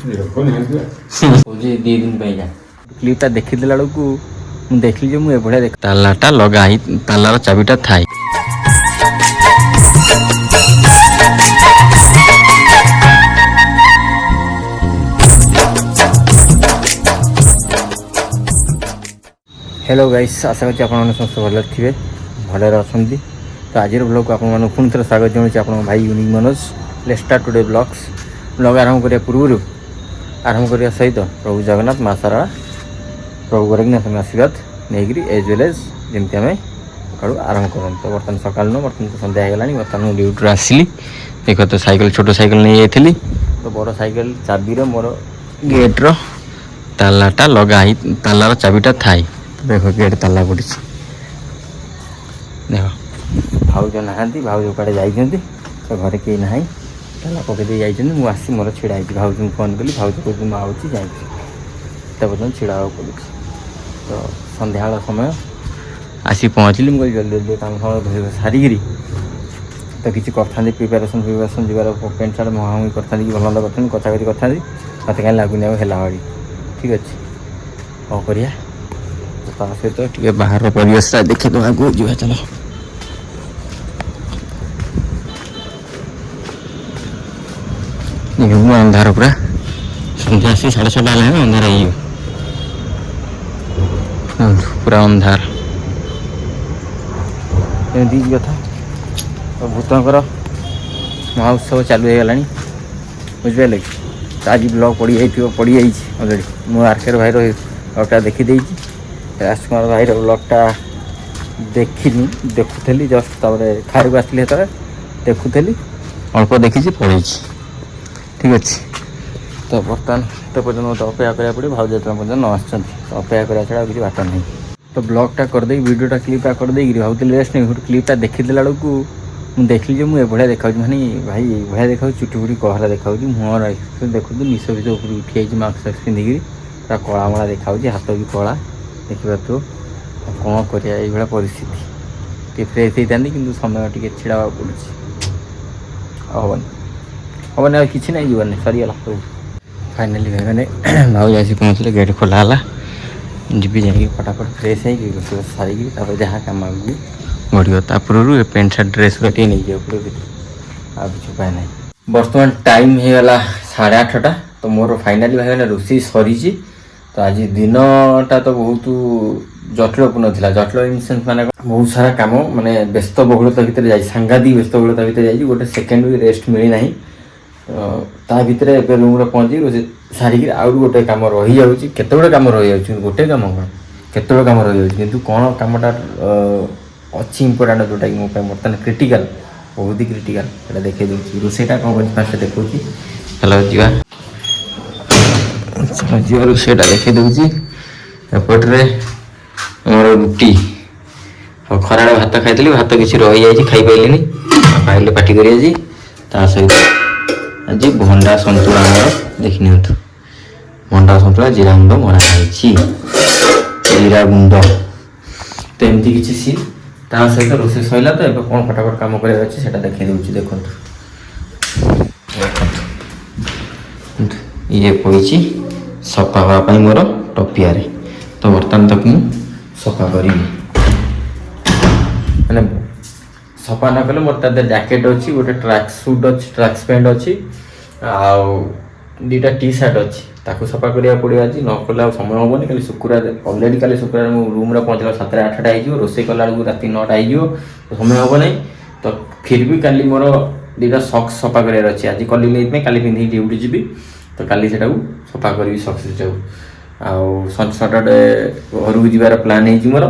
दी दिन क्लिपटा देखीदेला बेलू मुझे देखली जो मुझे तालाटा लगा तालार चाबीटा थाई हेलो गाइस आशा करছি ଆପଣ समस्त भले थे भले अच्छा तो आज ब्लॉग को आपको पुणी थे स्वागत जनाऊँ आप भाई unique Manoj let's start today blogs blog आरंभ करने पूर्व आरंभ करने सहित प्रभु जगन्नाथ माँ सारा प्रभु गोरखनाथ आशीर्वाद नहीं एज वेल एज जमी आम सका आरंभ करूँ तो बर्तमान सका बर्तमान तो सन्ध्या होगा बर्तमान ड्यूटी आसली देख तो सैकेल छोट सैकेल नहीं जाइली तो बड़ सैकेल चाबी मोर गेट्र तालाटा लगा तालार चाबीटा थाई देख गेट ताला पड़ी देख भाउज ना भाउज कड़े जाइए तो घरे कहीं ना ताला पकईदे जाइए मुझे आसी मोर छिड़ा भाउज को फोन कली भाउज कहती मुझे आऊँगी जाए बर्तमान छिड़ा पड़ू तो सन्ध्या समय आसी पहुँचली मुझे जल्दी जल्दी काम सारिकी तो किसी कर प्रिपेरेसन जीवार पेंट सार्ट मुहामुही करता कि भल भल करता कचा करी करता मत कहीं लगुनि है ठीक अच्छे कौन करिया तो सहित बाहर परिवेश देखिए तो आगे जा चलो अंधार पूरा सन्ध्या आसी 6:30 है अंधार पूरा अंधार एमती कथा तो भूतंकर महोत्सव चालू हो गला बुझे तो आज ब्लॉग पड़ जाइए अलरेडी मु आरकेर भाई ब्लॉगटा देखीदे राजकुमार भाई ब्लॉगटा देखनी देखुली जस्ट खाइक आसली देखुली अल्प देखी पढ़ी ठीक अच्छे तो बर्तमान तो पर्यटन मत अपेक्षा करा पड़े भाव जो पर्यटन न आस अपेक्षा करा छड़ा किसी बात नहीं तो ब्लॉगटा करदे वीडियोटा क्लिपटा करदे भावुली रेस्ट नहीं गोटे क्लिपटा देखीदेला बेलू मुझे देखली जो मुझे बढ़िया देखा मानी भाई बढ़िया देखा चुटी फुटी कहरा देखा मुहर देखु निश विष उपर उठी जाइए मास्क सास्क पिंधिकी पूरा कलामला देखा हाथ भी कला देखा तो कौन कर परिस्थिति फ्रेश होता कि समय टे छिड़ा पड़े हेनी हेनी कि ना जीवन सरीगला सब फाइनाली भाई मैंने भाव आसी पहुँचले गेट खोला जी जा फटाफट फ्रेश हो सारिकी जहाँ कम आगे बढ़िया तापूर पेंट सार्ट ड्रेस गुरा नहीं जाए पूरे आ कि उपाय ना बर्तमान टाइम होगला 8:30 तो मोर फाइनाली भाई मैंने रोषे सरी तो आज दिनटा तो बहुत जटिलपूर्ण था जटिल इन सेन्स माने बहुत सारा कम माने व्यस्त बहुलता भितर जा सांघातिक व्यस्त बहुलता भितर जा गोटे सेकेंड भी रेस्ट मिलना ता भितर एवं रूम पहुँची रोषे सारिकी आउ गोटे कम रही जाते कम रही जा गोटे कम कौन केत कम रही जा कौन कमटा अच्छी इंपोर्टाट जोटा कि मोबाइल बर्तमान क्रिटिकल बहुत ही क्रिटिकल देखे दूसरी रोषेटा कौन कर फास्ट देखा चलो जी रोषेटा देखे दूसरी एपटे मोर रुटी और खरा भात खाई भात किसी रही जाए खाई पारे खाइले पार्टी कर सहित आज भंडा सतुला देखी नि भंडा सतुला जीरा गुंड मराई जीरा गुंड तो एमती किसी सी ता सहित रोषे सरला तो ये कौन फटाफट कम कर देखी दूसरी देखो ये पड़ी सफा हाँपाई मोर टपिया तो बर्तमान तक मु सफा करी मैंने सफा न कले मोर तादर जैकेट अच्छी गोटे ट्रैक सूट अच्छी ट्रैक्स पैंट अच्छी दुटा टी सार्ट अच्छी ताकू सफा करा पड़ो आज न कले समय हेनी खाली शुक्रवार अलरेडी काली शुक्रवार मो रूम पहुँचला 7:30 हो रोषे कला रात 9टा हो समय हम ना तो फिर भी काली मोर दुटा सक्स सफा करार अच्छी आज कल नहीं काली पिंधि ड्यूटी जी तो काली से सफा करी सक्स आउ सटरडे घर को जीवार प्लान हो मोर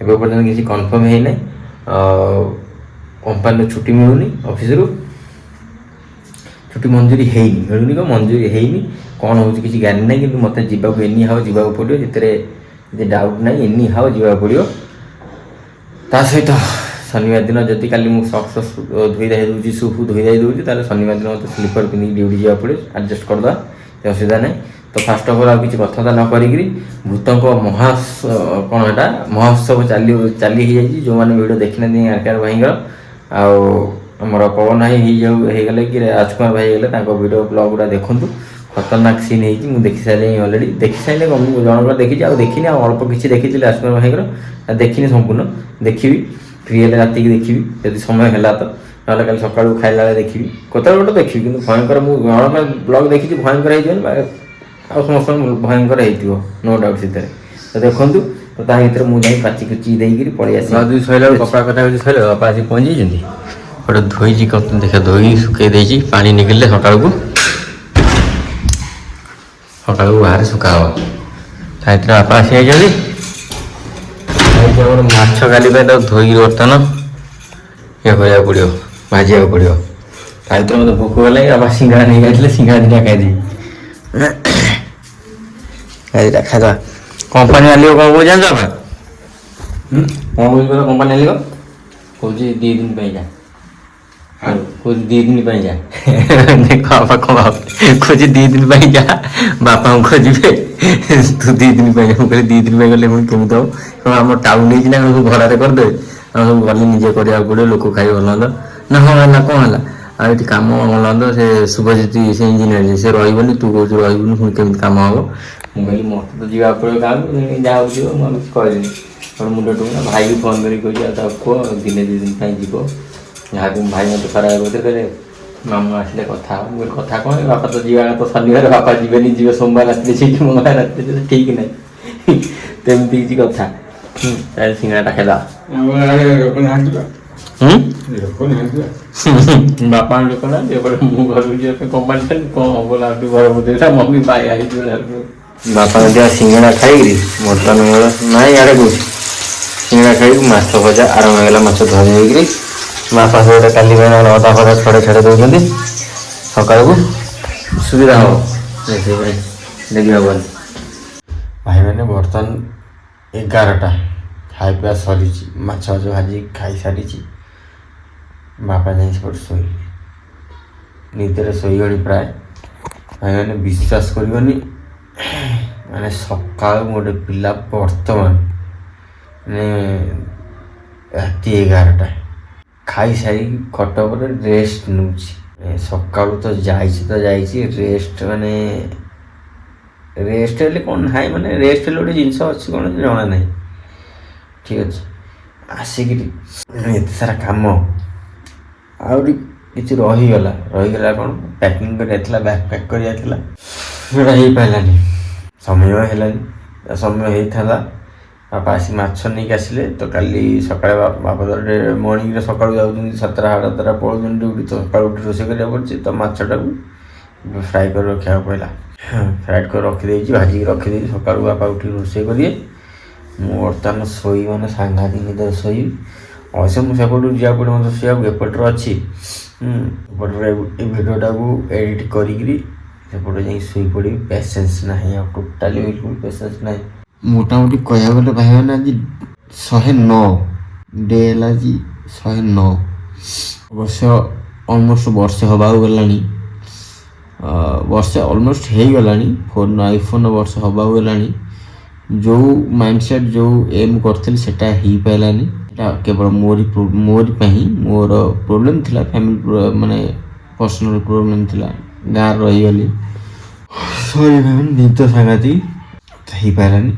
एवं पर्यटन किसी कन्फर्म है ना कंपानी छुट्टी मिलूनी ऑफिस रु छुट्टी मंजूरी है मिलूनी क्या मंजूरी है कौन हो किसी गारंटी ना कि मत जावाक एनी हाउ जावाक पड़ो जितने डाउट ना एनी हाउ जावाक पड़ो ता सहित शनिवार दिन जदि काली मुझे सक्स धोई धाई दूसरी सुफु धोई धाई दूसरी ताले शनिवार दिन मतलब स्लीपर पिंधिक ड्यूटी जावाक पड़े एडजस्ट करदे असुविधा ना तो फास्ट अफ ऑल किसी कथा न करी भूतों कौन है महोत्सव चली जो मैंने वीडियो देखी ना आरकेआर भाई आमर पवन भाई होगले कि राजकुमार भाई होगले वीडियो ब्लॉग गुड़ा देखूँ ଖତରନାକ ସିନ୍ ହେଇଛି। ମୁଁ ଦେଖି ସାରିଲିଣି ଅଲରେଡ଼ି। ଦେଖି ସାରିଲେ ମୁଁ ଜଣଙ୍କର ଦେଖିଛି, ଆଉ ଦେଖିନି, ଆଉ ଅଳ୍ପ କିଛି ଦେଖିଛି ରାଜକୁମାର ଭାଇଙ୍କର, ଆଉ ଦେଖିନି ସମ୍ପୂର୍ଣ୍ଣ। ଦେଖିବି ଫ୍ରି ହେଲେ ରାତିକି ଦେଖିବି ଯଦି ସମୟ ହେଲା ତ, ନହେଲେ କାଲି ସକାଳୁ ଖାଇଲା ବେଳେ ଦେଖିବି, କେତେବେଳେ ଗୋଟେ ଦେଖିବି। କିନ୍ତୁ ଭୟଙ୍କର, ମୁଁ ଜଣଙ୍କର ବ୍ଲଗ୍ ଦେଖିଛି ଭୟଙ୍କର ହେଇଯିବନି, ଆଉ ସମସ୍ତଙ୍କ ଭୟଙ୍କର ହେଇଥିବ ନୋ ଡାଉଟ୍ ସେଥିରେ। ତ ଦେଖନ୍ତୁ, ତ ତା ଭିତରେ ମୁଁ ଯାଇ କାଚି କୁଚି ଦେଇକିରି ପଳେଇ ଆସିବି। ଯଦି ସରିଲା ବେଳକୁ କପଡ଼ା କଥା ହେଉଛି ସରିଲା, ବାପା ଆସି ପହଞ୍ଚିଯାଇଛନ୍ତି। ଗୋଟେ ଧୋଇଛି, ଦେଖିବା ଧୋଇ ଶୁଖେଇ ଦେଇଛି, ପାଣି ନିକଳିଲେ ସକାଳକୁ ବାହାରେ ଶୁଖା ହେବ। ତା ଭିତରେ ବାପା ଆସିଯାଇଛନ୍ତି। ଆମର ମାଛ କାଲି ପାଇଁ ତାକୁ ଧୋଇକି ବର୍ତ୍ତମାନ ଇଏ କରିବାକୁ ପଡ଼ିବ, ଭାଜିବାକୁ ପଡ଼ିବ। ତା ଭିତରେ ମୋତେ ଭୋକ ହେଲାଣି, ବାପା ସିଙ୍ଗଡ଼ା ନେଇ ଯାଇଥିଲେ, ସିଙ୍ଗଡ଼ା ଦୁଇଟା ଖାଇଦେବି। ଖାଇଦେବା। କମ୍ପାନୀ ମାଲିକ କ'ଣ କହୁଛି ଜାଣିଛ ବାପା? କ'ଣ କହୁଛି କହିଲ କମ୍ପାନୀ ମାଲିକ? କହୁଛି 2 ଦିନ ପାଇଁ ଯା। କହୁଛି 2 ଦିନ ପାଇଁ ଯା। ଦେଖ ବାପା କ'ଣ କହୁଛି 2 ଦିନ ପାଇଁ ଯା, ବାପାଙ୍କୁ ଖୋଜିବେ ତୁ 2 ଦିନ ପାଇଁ ଯା। ମୁଁ କହିଲି 2 ଦିନ ପାଇଁ ଗଲେ ପୁଣି କେମିତି ହେବ? କ'ଣ ଆମର ଟାଉନ୍ ହେଇଛି ନା ସବୁ ଭଡ଼ାରେ କରିଦେବେ? ଆମେ ସବୁ ଗଲେ ନିଜେ କରିବାକୁ ପଡ଼ିବ, ଲୋକ ଖାଇ ଭଲ ହୁଅନ୍ତା ନା। ହଁ ହେଲା, କ'ଣ ହେଲା? ଆଉ ଏଠି କାମ ଭଲ ହୁଅନ୍ତା। ସେ ଶୁଭଜିତ ସେ ଇଞ୍ଜିନିୟର, ସେ ରହିବନି, ତୁ କହୁଛୁ ରହିବୁନି, ପୁଣି କେମିତି କାମ ହେବ? ମୁଁ କହିଲି ମୋତେ ତ ଯିବାକୁ ପଡ଼ିବ ଗାଁକୁ, ଯାହା ହେଉଛି ମୁଁ ଆଉ କିଛି କହିଲିନି। କ'ଣ ମୁଣ୍ଡ ଟୁଙ୍କିନା ଭାଇକି ଫୋନ୍ କରିକି କହିଛି, ଆଉ ତାକୁ କୁହ ଦିନେ 2 ଦିନ ପାଇଁ ଯିବ। ଯାହାକୁ ଭାଇ ମୋତେ ଖରାପ କହୁଥିଲେ, କହିଲେ ମାମୁଁ ଆସିଲେ କଥା ହେବ। ମୁଁ କହିଲି କଥା କ'ଣ? ବାପା ତ ଯିବା ତ ଶନିବାର, ବାପା ଯିବେନି, ଯିବେ ସୋମବାର ରାତିରେ, ସେଇଠି ମଙ୍ଗଳବାର ରାତିରେ, ଠିକ୍ ନାହିଁ। ସେମିତି କିଛି କଥା। ତାହେଲେ ସିଙ୍ଗଡ଼ାଟା ଖାଇଦେବା। ବାପା ଲୋକ ନାହାନ୍ତି, ଏପଟେ ମୁଁ ଘରକୁ ଯିବା ପାଇଁ କମ୍ପାନୀ ଥାନ୍ତି, କ'ଣ ହେବ ଲାଗୁଛି ଘର ବୁଝେଇଲା, ମମି ବାୟା ହେଇଯିବ। ବାପା ଦିଆ ସିଙ୍ଗଡ଼ା ଖାଇକିରି ବର୍ତ୍ତମାନ ନାଇଁ ଇଆଡ଼େ କହୁଛି ସିଙ୍ଗଡ଼ା ଖାଇକି ମାଛ ଭଜା ଆରମ୍ଭ ହେଇଗଲା। ମାଛ ଧରି ହେଇକିରି ବାପା ଗୋଟେ କାଲି ପାଇଁ ଅଦା ଫଦା ଛଡ଼େଇ ଦେଉଛନ୍ତି, ସକାଳକୁ ସୁବିଧା ହେବ। ସେଇଥିପାଇଁ ଦେଖିବାକୁ ଗଲେ ଭାଇମାନେ ବର୍ତ୍ତମାନ 11ଟା, ଖାଇ ପିଇବା ସରିଛି, ମାଛ ଭାଜି ଖାଇସାରିଛି। ବାପା ଯାଇ ସେପଟେ ଶୋଇଲେ, ନିଦରେ ଶୋଇଗଣି ପ୍ରାୟ। ଭାଇମାନେ ବିଶ୍ୱାସ କରିବନି, ମାନେ ସକାଳୁ ଗୋଟେ ପିଲା ବର୍ତ୍ତମାନ ମାନେ ରାତି 11ଟା ଖାଇସାରିକି ଖଟ ଉପରେ ରେଷ୍ଟ ନେଉଛି। ସକାଳୁ ତ ଯାଇଛି ରେଷ୍ଟ, ମାନେ ରେଷ୍ଟ ହେଲେ କ'ଣ ନାହିଁ, ମାନେ ରେଷ୍ଟ ହେଲେ ଗୋଟେ ଜିନିଷ ଅଛି କ'ଣ ଜଣା ନାହିଁ। ଠିକ୍ ଅଛି, ଆସିକିରି ଏତେ ସାରା କାମ ଆହୁରି କିଛି ରହିଗଲା କ'ଣ ପ୍ୟାକିଂ କରିବାର ଥିଲା, ବ୍ୟାଗ୍ ପ୍ୟାକ୍ କରିବାର ଥିଲା, ସେଇଟା ହେଇପାରିଲାନି, ସମୟ ହେଲାନି। ସମୟ ହେଇଥାନ୍ତା, ବାପା ଆସି ମାଛ ନେଇକି ଆସିଲେ। ତ କାଲି ସକାଳେ ବାପା ତ ମର୍ଣ୍ଣିଂରେ ସକାଳୁ ଯାଉଛନ୍ତି, 7ଟା 7:30 ପଳାଉଛନ୍ତି ଡ୍ୟୁଟି, ତ ସକାଳୁ ଉଠି ରୋଷେଇ କରିବାକୁ ପଡ଼ୁଛି। ତ ମାଛଟାକୁ ଫ୍ରାଏ କରି ରଖିବାକୁ ପଡ଼ିଲା। ଫ୍ରାଏ କରି ରଖିଦେଇଛି, ଭାଜିକି ରଖିଦେଇଛି। ସକାଳୁ ବାପା ଉଠି ରୋଷେଇ କରିବେ, ମୁଁ ବର୍ତ୍ତମାନ ଶୋଇବି, ମାନେ ସାଂଘାତିକ ନିଦରେ ଶୋଇବି। ଅବଶ୍ୟ ମୁଁ ସେପଟୁ ଯିବାକୁ ପଡ଼ିବ ମୋତେ ଶୋଇବାକୁ, ଏପଟରେ ଅଛି। ଏପଟରେ ଏ ଭିଡ଼ିଓଟାକୁ ଏଡ଼ିଟ୍ କରିକିରି ସେପଟେ ଯାଇ ଶୋଇପଡ଼ିବି। ପେସେନ୍ସ ନାହିଁ, ଆଉ ଟୋଟାଲି ବିଲକୁଲ ପେସେନ୍ସ ନାହିଁ। ମୋଟାମୋଟି କହିବାକୁ ଗଲେ ଭାଇମାନେ ଆଜି 109 ଡେ ହେଲା, ଆଜି 109। ଅବଶ୍ୟ ଅଲମୋଷ୍ଟ ବର୍ଷେ ହେବାକୁ ଗଲାଣି, ବର୍ଷେ ଅଲମୋଷ୍ଟ ହେଇଗଲାଣି। ଆଇଫୋନ୍ ବର୍ଷେ ହେବାକୁ ଗଲାଣି। ଯେଉଁ ମାଇଣ୍ଡସେଟ୍, ଯେଉଁ ଏମ୍ କରିଥିଲି ସେଇଟା ହେଇପାରିଲାନି। ସେଇଟା କେବଳ ମୋରି ପାଇଁ, ମୋର ପ୍ରୋବ୍ଲେମ୍ ଥିଲା, ଫ୍ୟାମିଲି ମାନେ ପର୍ସନାଲ୍ ପ୍ରୋବ୍ଲେମ୍ ଥିଲା, ଗାଁରେ ରହିଗଲି। ସରି ଭାଇ, ନିଦ ସାଂଘାତିକ, ହେଇପାରିଲାନି।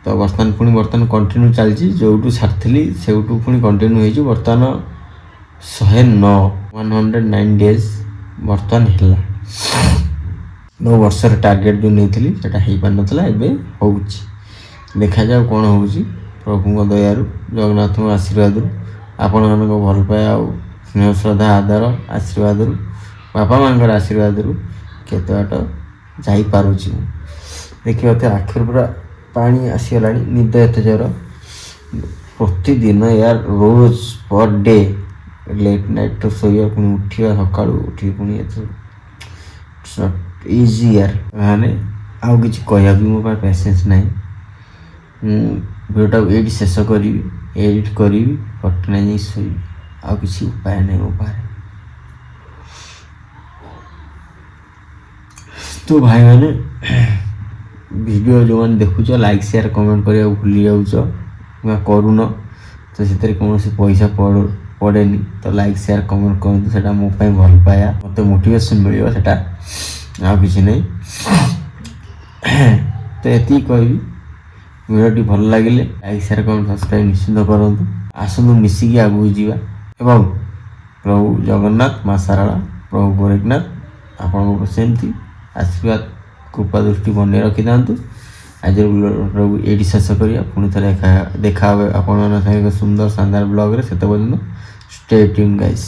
ତ ବର୍ତ୍ତମାନ କଣ୍ଟିନ୍ୟୁ ଚାଲିଛି, ଯେଉଁଠୁ ଛାଡ଼ିଥିଲି ସେଇଠୁ ପୁଣି କଣ୍ଟିନ୍ୟୁ ହେଇଛି। ବର୍ତ୍ତମାନ 109 ଡେଜ୍ ବର୍ତ୍ତମାନ ହେଲା। ମୋ ବର୍ଷର ଟାର୍ଗେଟ୍ ଯେଉଁ ନେଇଥିଲି ସେଇଟା ହେଇପାରିନଥିଲା, ଏବେ ହେଉଛି। ଦେଖାଯାଉ କ'ଣ ହେଉଛି, ପ୍ରଭୁଙ୍କ ଦୟାରୁ, ଜଗନ୍ନାଥଙ୍କ ଆଶୀର୍ବାଦରୁ, ଆପଣମାନଙ୍କ ଭଲ ପାଇବା ଆଉ ସ୍ନେହ ଶ୍ରଦ୍ଧା ଆଦର ଆଶୀର୍ବାଦରୁ, ବାପା ମାଆଙ୍କର ଆଶୀର୍ବାଦରୁ କେତେ ବାଟ ଯାଇପାରୁଛି ମୁଁ। ଦେଖିବା ଏତେ ଆଖିରୁ ପୁରା ପାଣି ଆସିଗଲାଣି, ନିଦ ଏତେ ଜୋର। ପ୍ରତିଦିନ ୟାର ରୋଜ ପର ଡେ ଲେଟ୍ ନାଇଟ୍ରୁ ଶୋଇବା, ପୁଣି ଉଠିବା ସକାଳୁ, ଉଠିକି ପୁଣି ଏତେ ଇଜି ୟାର। ମାନେ ଆଉ କିଛି କହିବାକୁ ମୋ ପାଇଁ ପେସେନ୍ସ ନାହିଁ। ମୁଁ ଭିଡ଼ିଓଟାକୁ ଏଇଠି ଶେଷ କରିବି, ଏଡ଼ିଟ୍ କରିବି, ପଟନା ଯାଇ ଶୋଇବି, ଆଉ କିଛି ଉପାୟ ନାହିଁ ମୋ ପାଖରେ। ତ ଭାଇମାନେ, ଭିଡ଼ିଓ ଯେଉଁମାନେ ଦେଖୁଛ ଲାଇକ୍ ସେୟାର କମେଣ୍ଟ କରିବାକୁ ଭୁଲି ଯାଉଛ କିମ୍ବା କରୁନ, ତ ସେଥିରେ କୌଣସି ପଇସା ପଡ଼େନି। ତ ଲାଇକ୍ ସେୟାର କମେଣ୍ଟ କରନ୍ତୁ, ସେଇଟା ମୋ ପାଇଁ ଭଲ ପାଇବା, ମୋତେ ମୋଟିଭେସନ୍ ମିଳିବ ସେଇଟା। ଆଉ କିଛି ନାହିଁ। ତ ଏତିକି କହିବି, ଭିଡ଼ିଓଟି ଭଲ ଲାଗିଲେ ଲାଇକ୍ ସେୟାର କମେଣ୍ଟ ସବସ୍କ୍ରାଇବ୍ ନିଶ୍ଚିନ୍ତ କରନ୍ତୁ। ଆସନ୍ତୁ ମିଶିକି ଆଗକୁ ଯିବା ଏବଂ ପ୍ରଭୁ ଜଗନ୍ନାଥ, ମା ଶାରଳା, ପ୍ରଭୁ ଗୋରେଖନାଥ ଆପଣଙ୍କ ସେମିତି ଆଶୀର୍ବାଦ କୃପା ଦୃଷ୍ଟି ବନେଇ ରଖିଥାନ୍ତୁ। ଆଜିର ବ୍ଲଗ୍କୁ ଏଇଠି ଶେଷ କରିବା, ପୁଣି ଥରେ ଦେଖା ହେବେ ଆପଣମାନଙ୍କ ସାଙ୍ଗେ ଏକ ସୁନ୍ଦର ଶାନଦାର ବ୍ଲଗ୍ରେ। ସେତେ ପର୍ଯ୍ୟନ୍ତ ଷ୍ଟେ ଟ୍ୟୁନ୍ ଗାଇସ୍।